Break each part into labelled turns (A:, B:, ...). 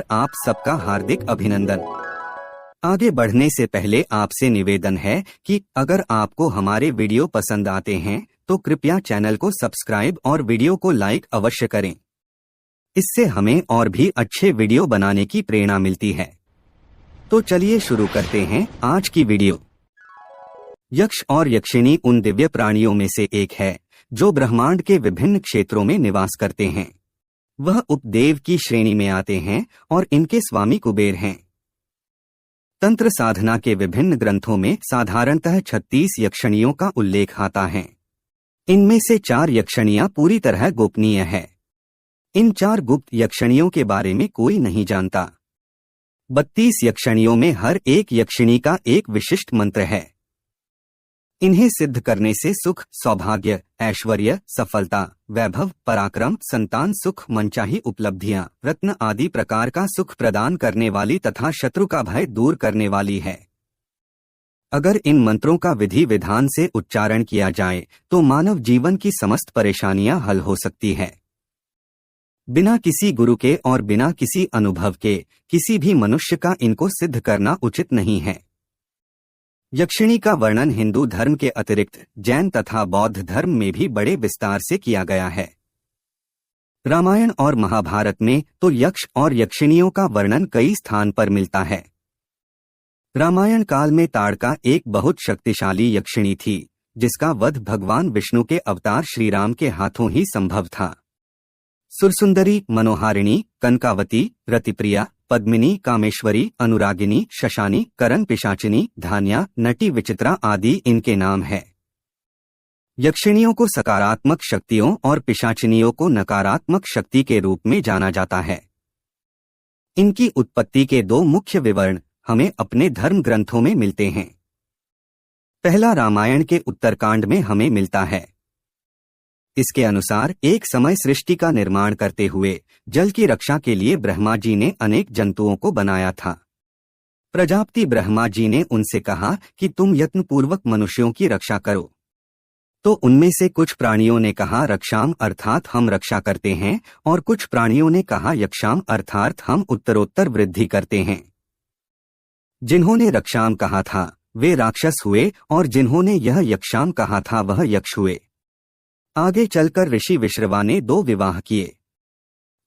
A: पर आप सबका हार्दिक अभिनंदन। आगे बढ़ने से पहले आपसे निवेदन है कि अगर आपको हमारे वीडियो पसंद आते हैं तो कृपया चैनल को सब्सक्राइब और वीडियो को लाइक अवश्य करें। इससे हमें और भी अच्छे वीडियो बनाने की प्रेरणा मिलती है। तो चलिए शुरू करते हैं आज की वीडियो। यक्ष और यक्षिणी उन दिव्य प्राणियों में से एक है जो ब्रह्मांड के विभिन्न क्षेत्रों में निवास करते हैं। वह उपदेव की श्रेणी में आते हैं और इनके स्वामी कुबेर हैं। तंत्र साधना के विभिन्न ग्रंथों में साधारणतः 36 यक्षिणियों का उल्लेख आता है। इनमें से 4 यक्षिणियां पूरी तरह गोपनीय है। इन 4 गुप्त यक्षिणियों के बारे में कोई नहीं जानता। 32 यक्षिणियों में हर एक यक्षिणी का एक विशिष्ट मंत्र है। इन्हें सिद्ध करने से सुख, सौभाग्य, ऐश्वर्य, सफलता, वैभव, पराक्रम, संतान सुख, मनचाही उपलब्धियां, रत्न आदि प्रकार का सुख प्रदान करने वाली तथा शत्रु का भय दूर करने वाली है। अगर इन मंत्रों का विधि विधान से उच्चारण किया जाए तो मानव जीवन की समस्त परेशानियां हल हो सकती है। बिना किसी गुरु के और बिना किसी अनुभव के किसी भी मनुष्य का इनको सिद्ध करना उचित नहीं है। यक्षिणी का वर्णन हिंदू धर्म के अतिरिक्त जैन तथा बौद्ध धर्म में भी बड़े विस्तार से किया गया है। रामायण और महाभारत में तो यक्ष और यक्षिणियों का वर्णन कई स्थान पर मिलता है। रामायण काल में ताड़का एक बहुत शक्तिशाली यक्षिणी थी जिसका वध भगवान विष्णु के अवतार श्रीराम के हाथों ही संभव था। सुरसुंदरी, मनोहारिणी, कनकावती, रतिप्रिया, पद्मिनी, कामेश्वरी, अनुरागिनी, शशानी, करण पिशाचिनी, धान्या, नटी विचित्रा आदि इनके नाम है। यक्षिणियों को सकारात्मक शक्तियों और पिशाचिनियों को नकारात्मक शक्ति के रूप में जाना जाता है। इनकी उत्पत्ति के 2 मुख्य विवरण हमें अपने धर्म ग्रंथों में मिलते हैं। पहला रामायण के उत्तरकांड में हमें मिलता है। इसके अनुसार एक समय सृष्टि का निर्माण करते हुए जल की रक्षा के लिए ब्रह्मा जी ने अनेक जंतुओं को बनाया था। प्रजापति ब्रह्मा जी ने उनसे कहा कि तुम यत्नपूर्वक मनुष्यों की रक्षा करो। तो उनमें से कुछ प्राणियों ने कहा रक्षाम अर्थात हम रक्षा करते हैं, और कुछ प्राणियों ने कहा यक्षाम अर्थात हम उत्तरोत्तर वृद्धि करते हैं। जिन्होंने रक्षाम कहा था वे राक्षस हुए और जिन्होंने यह यक्षाम कहा था वह यक्ष हुए। आगे चलकर ऋषि विश्रवा ने 2 विवाह किए।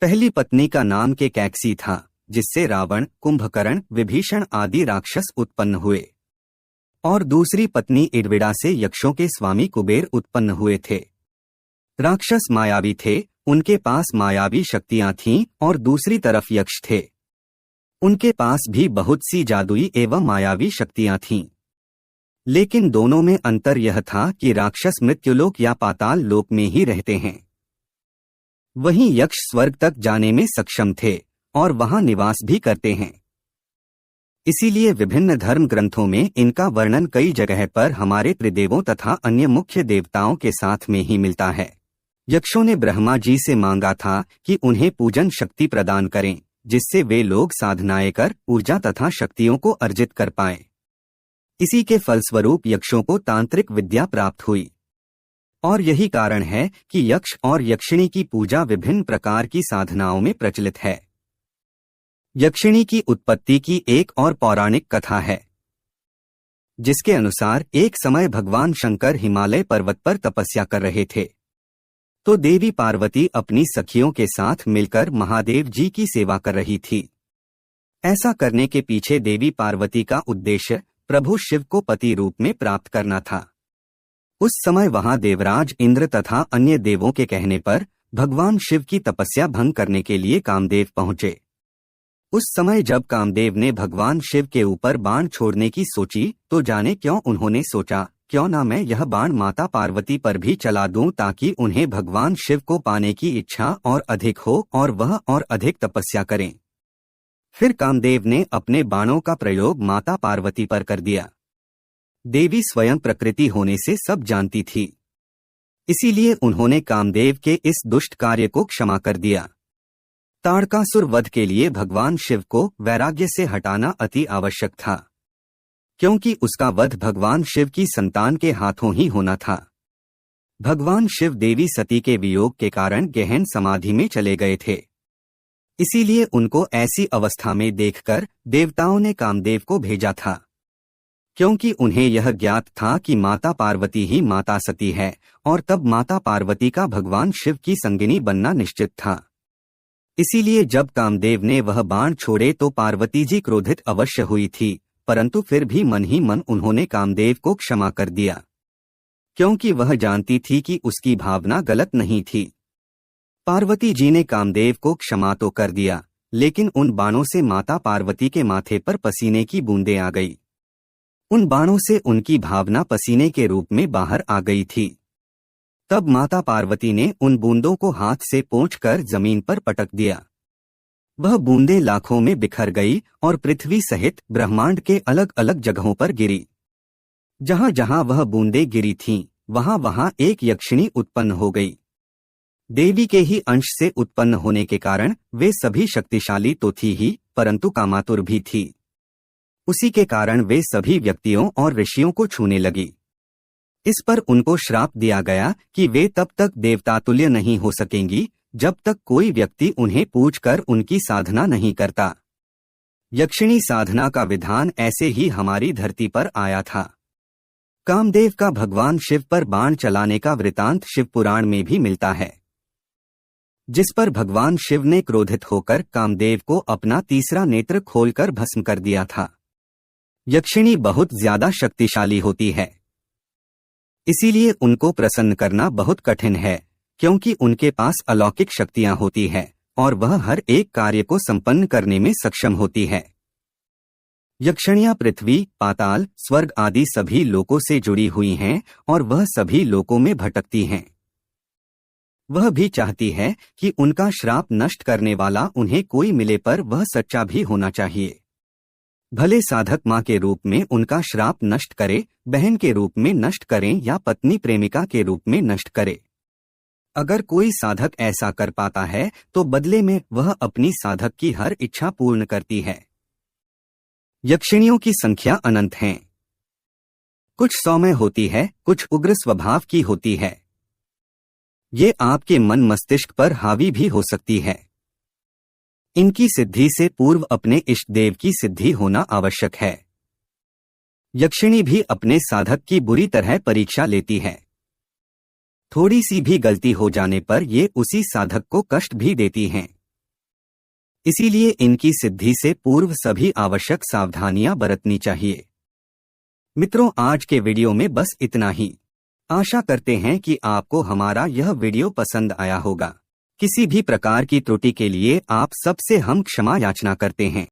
A: पहली पत्नी का नाम कैकसी था जिससे रावण, कुंभकर्ण, विभीषण आदि राक्षस उत्पन्न हुए, और दूसरी पत्नी इडविड़ा से यक्षों के स्वामी कुबेर उत्पन्न हुए थे। राक्षस मायावी थे, उनके पास मायावी शक्तियां थीं, और दूसरी तरफ यक्ष थे, उनके पास भी बहुत सी जादुई एवं मायावी शक्तियां थीं। लेकिन दोनों में अंतर यह था कि राक्षस मृत्युलोक या पाताल लोक में ही रहते हैं, वहीं यक्ष स्वर्ग तक जाने में सक्षम थे और वहां निवास भी करते हैं। इसीलिए विभिन्न धर्म ग्रंथों में इनका वर्णन कई जगह पर हमारे त्रिदेवों तथा अन्य मुख्य देवताओं के साथ में ही मिलता है। यक्षों ने ब्रह्मा जी से मांगा था कि उन्हें पूजन शक्ति प्रदान करें जिससे वे लोग साधनाएं कर ऊर्जा तथा शक्तियों को अर्जित कर पाएं। इसी के फलस्वरूप यक्षों को तांत्रिक विद्या प्राप्त हुई, और यही कारण है कि यक्ष और यक्षिणी की पूजा विभिन्न प्रकार की साधनाओं में प्रचलित है। यक्षिणी की उत्पत्ति की एक और पौराणिक कथा है जिसके अनुसार एक समय भगवान शंकर हिमालय पर्वत पर तपस्या कर रहे थे तो देवी पार्वती अपनी सखियों के साथ मिलकर महादेव जी की सेवा कर रही थी। ऐसा करने के पीछे देवी पार्वती का उद्देश्य प्रभु शिव को पति रूप में प्राप्त करना था। उस समय वहां देवराज इंद्र तथा अन्य देवों के कहने पर भगवान शिव की तपस्या भंग करने के लिए कामदेव पहुंचे। उस समय जब कामदेव ने भगवान शिव के ऊपर बाण छोड़ने की सोची तो जाने क्यों उन्होंने सोचा क्यों ना मैं यह बाण माता पार्वती पर भी चला दूं ताकि उन्हें भगवान शिव को पाने की इच्छा और अधिक हो और वह और अधिक तपस्या करें। फिर कामदेव ने अपने बाणों का प्रयोग माता पार्वती पर कर दिया। देवी स्वयं प्रकृति होने से सब जानती थी, इसीलिए उन्होंने कामदेव के इस दुष्ट कार्य को क्षमा कर दिया। ताड़कासुर वध के लिए भगवान शिव को वैराग्य से हटाना अति आवश्यक था, क्योंकि उसका वध भगवान शिव की संतान के हाथों ही होना था। भगवान शिव देवी सती के वियोग के कारण गहन समाधि में चले गए थे। इसीलिए उनको ऐसी अवस्था में देखकर देवताओं ने कामदेव को भेजा था, क्योंकि उन्हें यह ज्ञात था कि माता पार्वती ही माता सती है और तब माता पार्वती का भगवान शिव की संगिनी बनना निश्चित था। इसीलिए जब कामदेव ने वह बाण छोड़े तो पार्वती जी क्रोधित अवश्य हुई थी, परंतु फिर भी मन ही मन उन्होंने कामदेव को क्षमा कर दिया, क्योंकि वह जानती थी कि उसकी भावना गलत नहीं थी। पार्वती जी ने कामदेव को क्षमा तो कर दिया, लेकिन उन बाणों से माता पार्वती के माथे पर पसीने की बूंदें आ गई। उन बाणों से उनकी भावना पसीने के रूप में बाहर आ गई थी। तब माता पार्वती ने उन बूंदों को हाथ से पोंछकर जमीन पर पटक दिया। वह बूंदें लाखों में बिखर गई और पृथ्वी सहित ब्रह्मांड के अलग अलग जगहों पर गिरी। जहां जहां वह बूंदें गिरी थीं, वहां वहां एक यक्षिणी उत्पन्न हो गई। देवी के ही अंश से उत्पन्न होने के कारण वे सभी शक्तिशाली तो थी ही, परंतु कामातुर भी थी। उसी के कारण वे सभी व्यक्तियों और ऋषियों को छूने लगी। इस पर उनको श्राप दिया गया कि वे तब तक देवतातुल्य नहीं हो सकेंगी जब तक कोई व्यक्ति उन्हें पूजकर उनकी साधना नहीं करता। यक्षिणी साधना का विधान ऐसे ही हमारी धरती पर आया था। कामदेव का भगवान शिव पर बाण चलाने का वृतांत शिव पुराण में भी मिलता है, जिस पर भगवान शिव ने क्रोधित होकर कामदेव को अपना तीसरा नेत्र खोलकर भस्म कर दिया था। यक्षिणी बहुत ज्यादा शक्तिशाली होती है, इसीलिए उनको प्रसन्न करना बहुत कठिन है, क्योंकि उनके पास अलौकिक शक्तियां होती है और वह हर एक कार्य को संपन्न करने में सक्षम होती है। यक्षिणियां पृथ्वी, पाताल, स्वर्ग आदि सभी लोकों से जुड़ी हुई हैं और वह सभी लोकों में भटकती हैं। वह भी चाहती है कि उनका श्राप नष्ट करने वाला उन्हें कोई मिले, पर वह सच्चा भी होना चाहिए। भले साधक माँ के रूप में उनका श्राप नष्ट करे, बहन के रूप में नष्ट करें या पत्नी प्रेमिका के रूप में नष्ट करे। अगर कोई साधक ऐसा कर पाता है तो बदले में वह अपनी साधक की हर इच्छा पूर्ण करती है। यक्षिणियों की संख्या अनंत है। कुछ सौम्य होती है, कुछ उग्र स्वभाव की होती है। ये आपके मन मस्तिष्क पर हावी भी हो सकती है। इनकी सिद्धि से पूर्व अपने इष्ट देव की सिद्धि होना आवश्यक है। यक्षिणी भी अपने साधक की बुरी तरह परीक्षा लेती है। थोड़ी सी भी गलती हो जाने पर ये उसी साधक को कष्ट भी देती हैं। इसीलिए इनकी सिद्धि से पूर्व सभी आवश्यक सावधानियां बरतनी चाहिए। मित्रों, आज के वीडियो में बस इतना ही। आशा करते हैं कि आपको हमारा यह वीडियो पसंद आया होगा। किसी भी प्रकार की त्रुटि के लिए आप सबसे हम क्षमा याचना करते हैं।